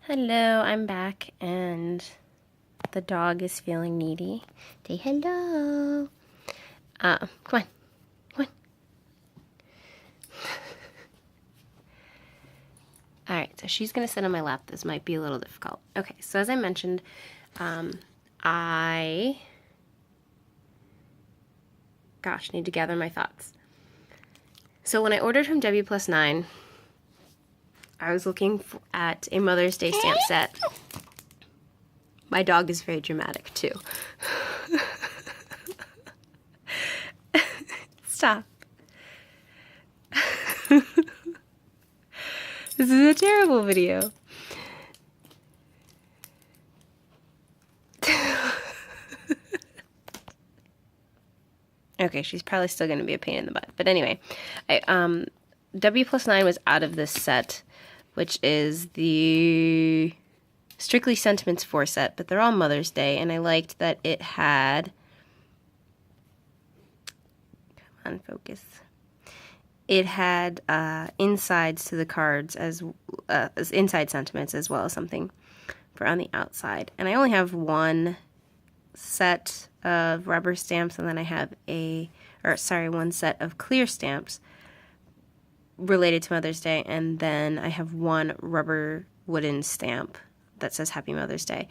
Hello, I'm back and the dog is feeling needy. Say hello. Come on. Come on. Alright, so she's going to sit on my lap. This might be a little difficult. Okay, so as I mentioned, I need to gather my thoughts. So when I ordered from W+9, I was looking at a Mother's Day stamp set. My dog is very dramatic too. Stop. This is a terrible video. Okay, she's probably still going to be a pain in the butt. But anyway, W+9 was out of this set, which is the Strictly Sentiments 4 set, but they're all Mother's Day, and I liked that it had... Come on, focus. It had insides to the cards as inside sentiments as well as something for on the outside. And I only have one set of rubber stamps, and then I have one set of clear stamps related to Mother's Day, and then I have one rubber wooden stamp that says Happy Mother's Day.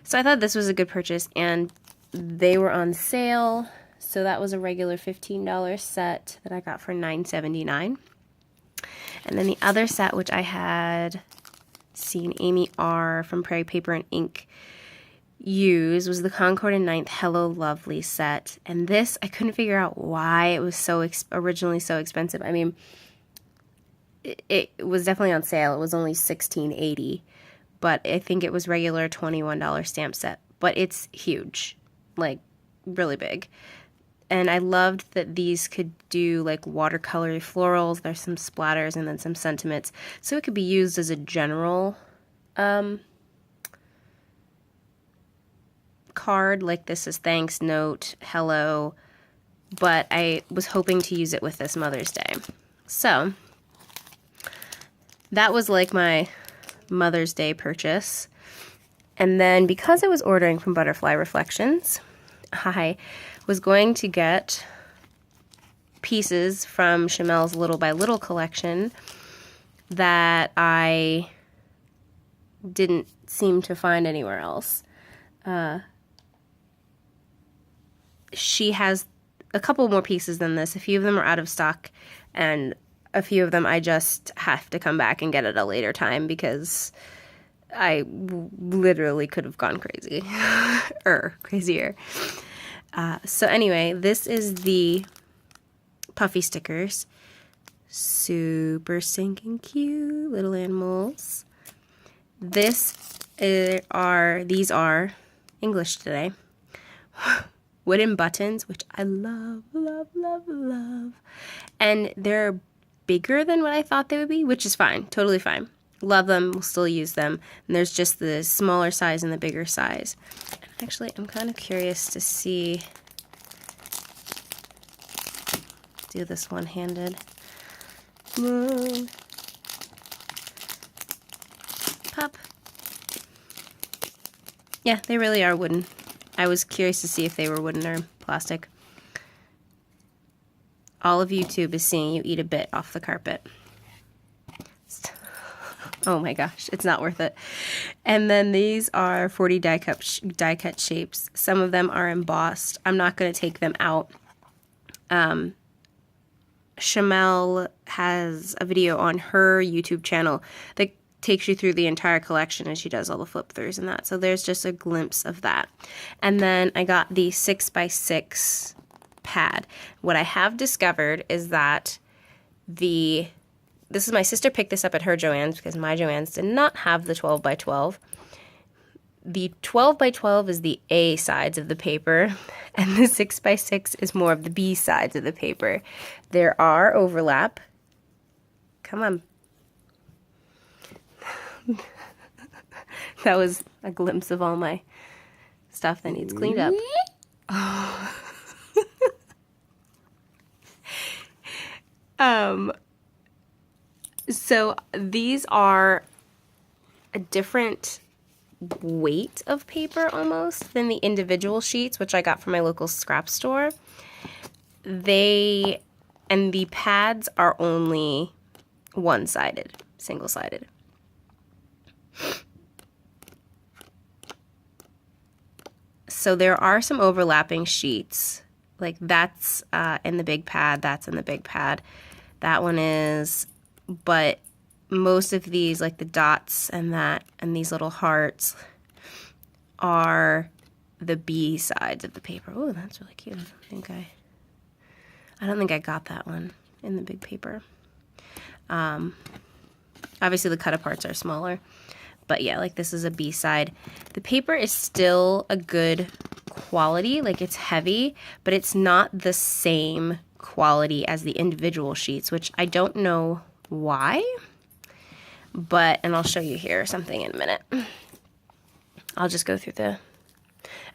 So I thought this was a good purchase, and they were on sale, so that was a regular $15 set that I got for $9.79. And then the other set, which I had seen Amy R. from Prairie Paper and Ink use, was the Concord and Ninth Hello Lovely set. And this, I couldn't figure out why it was so originally so expensive. I mean, it was definitely on sale. It was only $16.80, but I think it was regular $21 stamp set. But it's huge, like really big. And I loved that these could do like watercolor florals. There's some splatters and then some sentiments. So it could be used as a general card, like this is thanks, note, hello. But I was hoping to use it with this Mother's Day. So that was like my Mother's Day purchase. And then because I was ordering from Butterfly Reflections, I was going to get pieces from Shimelle's Little by Little collection that I didn't seem to find anywhere else. She has a couple more pieces than this. A few of them are out of stock, and a few of them I just have to come back and get at a later time because I literally could have gone crazy. Crazier. So anyway, this is the puffy stickers. Super stinking cute little animals. These are English today. Wooden buttons, which I love, love, love, love. And they're bigger than what I thought they would be, which is fine, totally fine. Love them, we'll still use them. And there's just the smaller size and the bigger size. Actually, I'm kind of curious to see, do this one-handed. Pop. Yeah, they really are wooden. I was curious to see if they were wooden or plastic. All of YouTube is seeing you eat a bit off the carpet. Oh my gosh, it's not worth it. And then these are 40 die cut shapes. Some of them are embossed. I'm not going to take them out. Shimelle has a video on her YouTube channel that takes you through the entire collection, and she does all the flip throughs and that. So there's just a glimpse of that. And then I got the 6x6 pad. What I have discovered is that this is my sister picked this up at her Joann's because my Joann's did not have the 12x12. The 12x12 is the A sides of the paper, and the 6x6 is more of the B sides of the paper. There are overlap. Come on. That was a glimpse of all my stuff that needs cleaned up. Oh. So these are a different weight of paper almost than the individual sheets, which I got from my local scrap store. And the pads are only one-sided, single-sided. So there are some overlapping sheets. Like that's in the big pad, that's in the big pad. That one is, but most of these, like the dots and that, and these little hearts, are the B sides of the paper. Oh, that's really cute. I don't think I got that one in the big paper. Obviously the cut aparts are smaller, but yeah, like this is a B side. The paper is still a good quality, like it's heavy, but it's not the same quality as the individual sheets, which I don't know why, and I'll show you here something in a minute. I'll just go through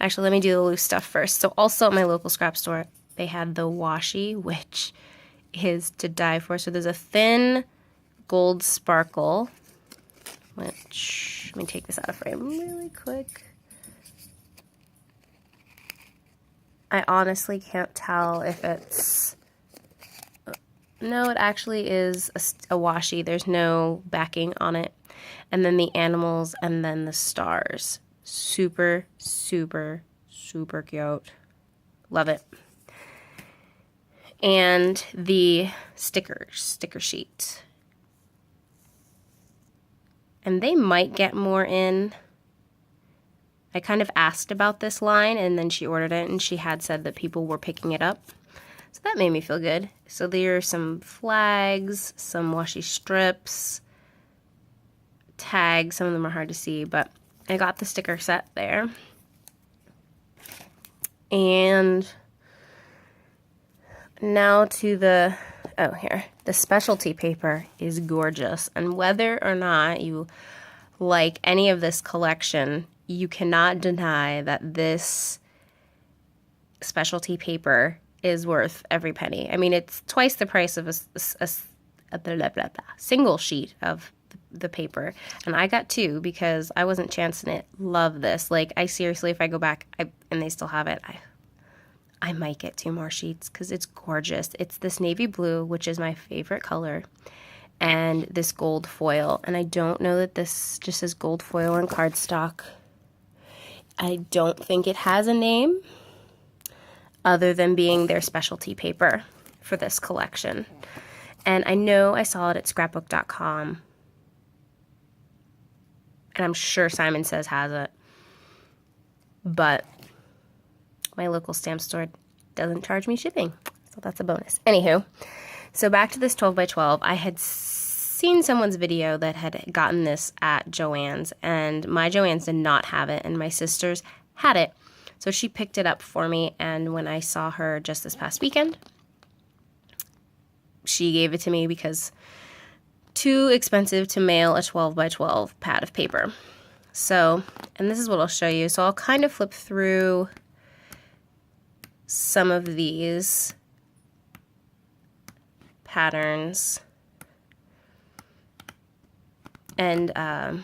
actually let me do the loose stuff first. So also at my local scrap store, they had the washi, which is to die for. So there's a thin gold sparkle, which, let me take this out of frame really quick. I honestly can't tell if it's, no, it actually is a washi. There's no backing on it. And then the animals and then the stars. Super, super, super cute. Love it. And the sticker sheet. And they might get more in. I kind of asked about this line, and then she ordered it, and she had said that people were picking it up. So that made me feel good. So there are some flags, some washi strips, tags. Some of them are hard to see, but I got the sticker set there. And now to the, here. The specialty paper is gorgeous. And whether or not you like any of this collection, you cannot deny that this specialty paper is worth every penny. I mean, it's twice the price of a single sheet of the paper. And I got two because I wasn't chancing it. Love this. Like, I seriously, if I go back and they still have it, I might get 2 more sheets because it's gorgeous. It's this navy blue, which is my favorite color, and this gold foil. And I don't know that this just says gold foil and cardstock. I don't think it has a name other than being their specialty paper for this collection. And I know I saw it at scrapbook.com. And I'm sure Simon Says has it. But my local stamp store doesn't charge me shipping. So that's a bonus. Anywho, so back to this 12 by 12. I had seen someone's video that had gotten this at Joann's, and my Joann's did not have it, and my sister's had it. So she picked it up for me, and when I saw her just this past weekend, she gave it to me because too expensive to mail a 12 by 12 pad of paper. So, and this is what I'll show you. So I'll kind of flip through some of these patterns. And they're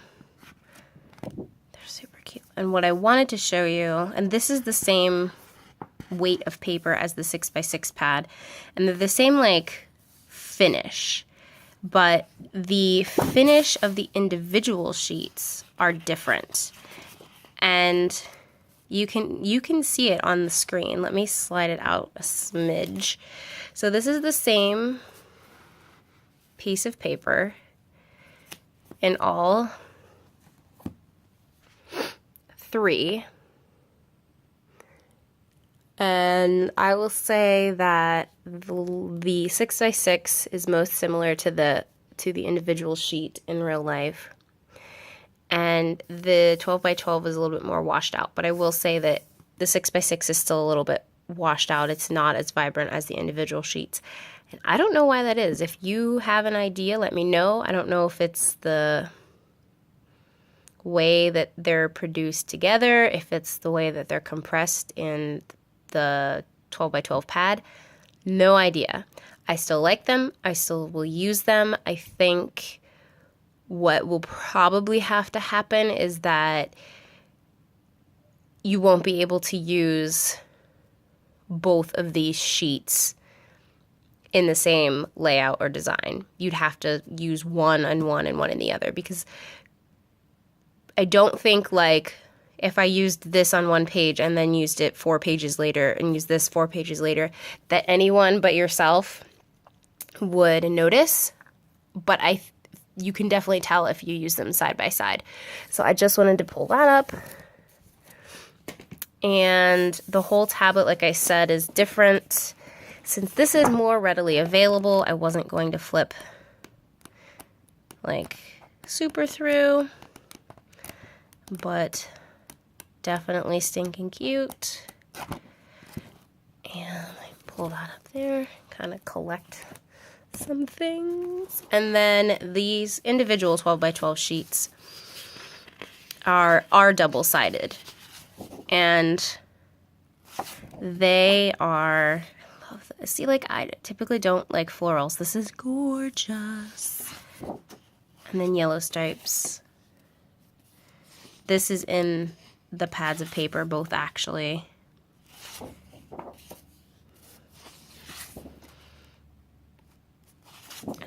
super cute. And what I wanted to show you, and this is the same weight of paper as the 6x6 pad, and they're the same like finish, but the finish of the individual sheets are different. And you can see it on the screen. Let me slide it out a smidge. So this is the same piece of paper in all 3. And I will say that the 6x6 is most similar to the individual sheet in real life. And the 12 by 12 is a little bit more washed out. But I will say that the 6x6 is still a little bit washed out. It's not as vibrant as the individual sheets. And I don't know why that is. If you have an idea, let me know. I don't know if it's the way that they're produced together, if it's the way that they're compressed in the 12 by 12 pad. No idea. I still like them. I still will use them. I think what will probably have to happen is that you won't be able to use both of these sheets in the same layout or design. You'd have to use one and one and one in the other, because I don't think, like, if I used this on one page and then used it 4 pages later and used this 4 pages later, that anyone but yourself would notice. But you can definitely tell if you use them side by side. So I just wanted to pull that up. And the whole tablet, like I said, is different. Since this is more readily available, I wasn't going to flip like super through, but definitely stinking cute. And I pull that up there, kind of collect some things. And then these individual 12 by 12 sheets are double-sided. And they are, I love this. See, like, I typically don't like florals. This is gorgeous. And then yellow stripes. This is in the pads of paper, both actually.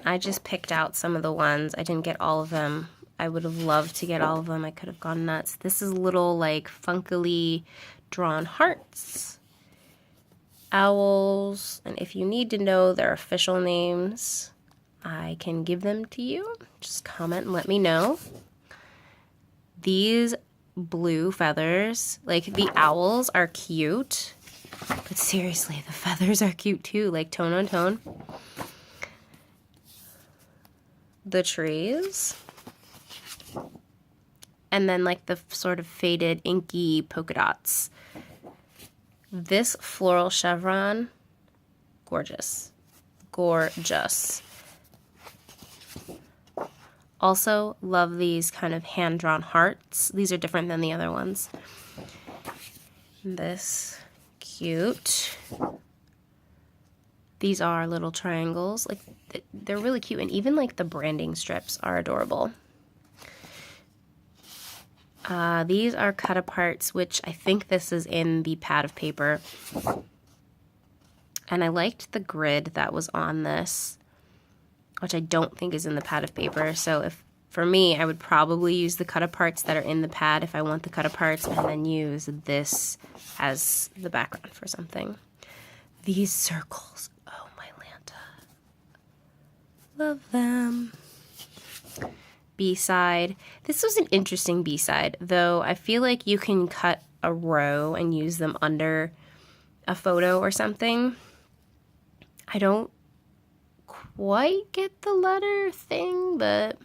I just picked out some of the ones. I didn't get all of them. I would have loved to get all of them. I could have gone nuts. This is little, like, funkily drawn hearts. Owls. And if you need to know their official names, I can give them to you. Just comment and let me know. These blue feathers, like, the owls are cute, but seriously, the feathers are cute too, like tone on tone. The trees. And then, like, the sort of faded inky polka dots. This floral chevron, gorgeous. Gorgeous. Also love these kind of hand-drawn hearts. These are different than the other ones. This, cute. These are little triangles. Like, they're really cute, and even, like, the branding strips are adorable. These are cut aparts, which I think this is in the pad of paper. And I liked the grid that was on this, which I don't think is in the pad of paper. So for me, I would probably use the cut aparts that are in the pad if I want the cut aparts, and then use this as the background for something. These circles, oh my Lanta. Love them. B-side. This was an interesting B-side, though I feel like you can cut a row and use them under a photo or something. I don't quite get the letter thing, but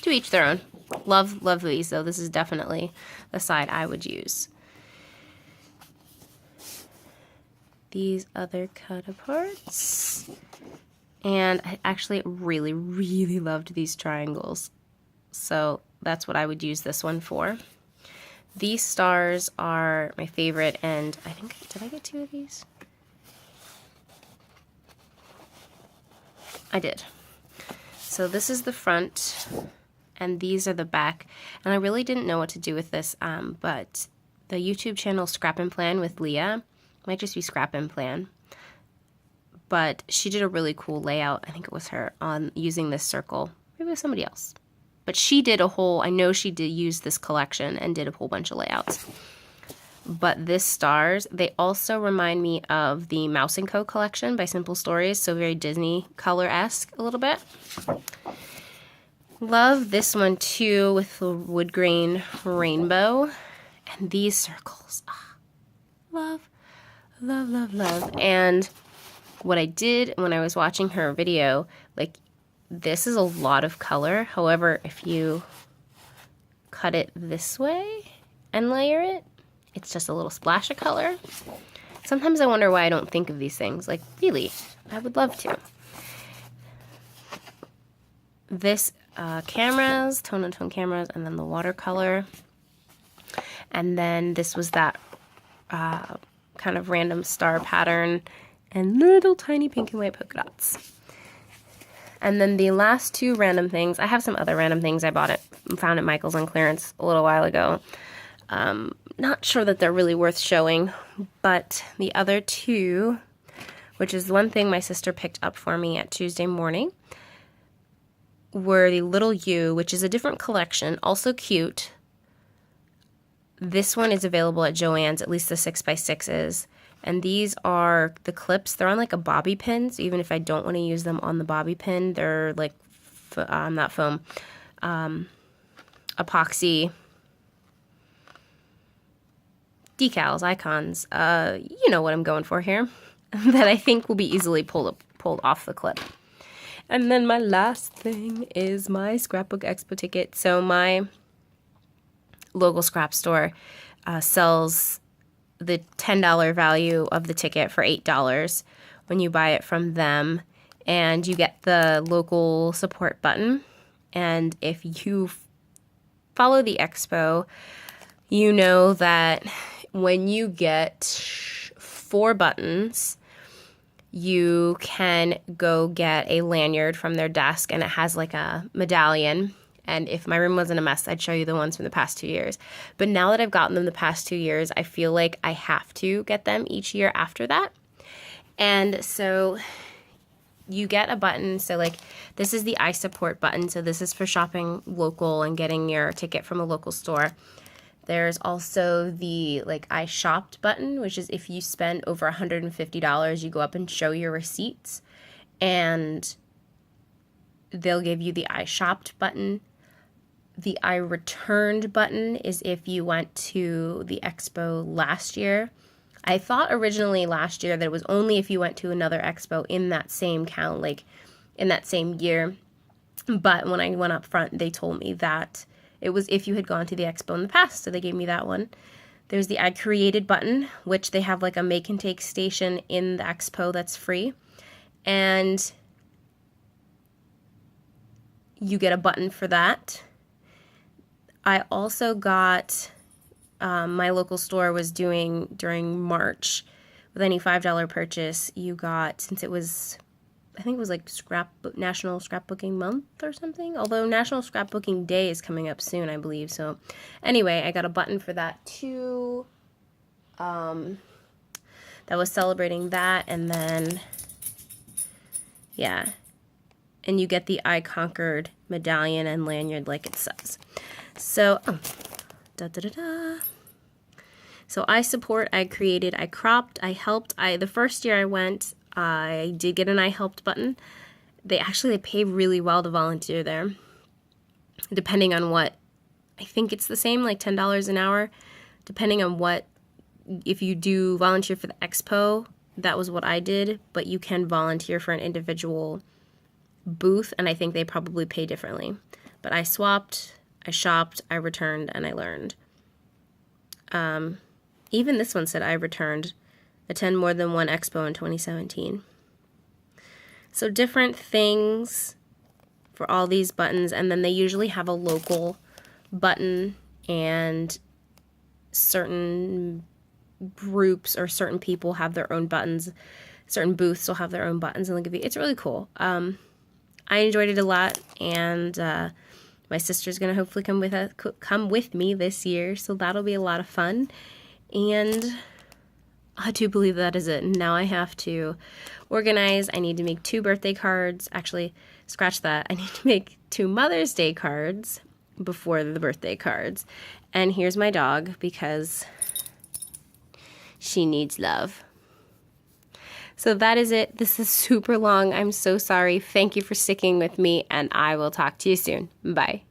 to each their own. Love these, though. This is definitely the side I would use. These other cut aparts. And I actually really, really loved these triangles. So that's what I would use this one for. These stars are my favorite, and I think, did I get 2 of these? I did. So this is the front, and these are the back. And I really didn't know what to do with this, but the YouTube channel Scrap and Plan with Leah, might just be Scrap and Plan, but she did a really cool layout. I think it was her, on using this circle. Maybe it was somebody else. But she did a whole, I know she did use this collection and did a whole bunch of layouts. But this stars, they also remind me of the Mouse & Co. collection by Simple Stories, so very Disney color-esque a little bit. Love this one too, with the wood grain rainbow. And these circles, love, love, love, love. And what I did when I was watching her video, like, this is a lot of color. However, if you cut it this way and layer it, it's just a little splash of color. Sometimes I wonder why I don't think of these things. Like, really, I would love to. This cameras, tone-on-tone cameras, and then the watercolor. And then this was that kind of random star pattern and little tiny pink and white polka dots. And then the last two random things, I have some other random things I found at Michael's on clearance a little while ago. Not sure that they're really worth showing, but the other two, which is one thing my sister picked up for me at Tuesday morning, were the Little U, which is a different collection, also cute. This one is available at Joann's, at least the 6x6 is. And these are the clips. They're on like a bobby pin, so even if I don't want to use them on the bobby pin, they're like, not foam, epoxy decals, icons, you know what I'm going for here, that I think will be easily pulled off the clip. And then my last thing is my Scrapbook Expo ticket. So my local scrap store sells the $10 value of the ticket for $8 when you buy it from them, and you get the local support button. And if you follow the expo, you know that when you get 4 buttons, you can go get a lanyard from their desk, and it has like a medallion. And if my room wasn't a mess, I'd show you the ones from the past 2 years. But now that I've gotten them the past 2 years, I feel like I have to get them each year after that. And so you get a button. So like this is the I support button. So this is for shopping local and getting your ticket from a local store. There's also the like I shopped button, which is if you spend over $150, you go up and show your receipts, and they'll give you the I shopped button. The I returned button is if you went to the expo last year. I thought originally last year that it was only if you went to another expo in that same count, like in that same year. But when I went up front, they told me that it was if you had gone to the expo in the past, so they gave me that one. There's the I created button, which they have like a make and take station in the expo that's free. And you get a button for that. I also got, my local store was doing during March, with any $5 purchase, you got, since it was, I think it was like National Scrapbooking Month or something, although National Scrapbooking Day is coming up soon, I believe. So anyway, I got a button for that too, that was celebrating that. And then, yeah, and you get the I Conquered medallion and lanyard like it says. So, So I support, I created, I cropped, I helped. The first year I went, I did get an I helped button. They pay really well to volunteer there. Depending on what, I think it's the same, like $10 an hour. Depending on what, if you do volunteer for the expo, that was what I did. But you can volunteer for an individual booth, and I think they probably pay differently. But I swapped, I shopped, I returned, and I learned. Even this one said I returned, attend more than one expo in 2017. So different things for all these buttons, and then they usually have a local button, and certain groups or certain people have their own buttons. Certain booths will have their own buttons, and they'll give you, it's really cool. I enjoyed it a lot, and my sister's gonna hopefully come with me this year, so that'll be a lot of fun. And I do believe that is it. Now I have to organize. I need to make 2 birthday cards. Actually, scratch that. I need to make 2 Mother's Day cards before the birthday cards. And here's my dog because she needs love. So that is it. This is super long. I'm so sorry. Thank you for sticking with me, and I will talk to you soon. Bye.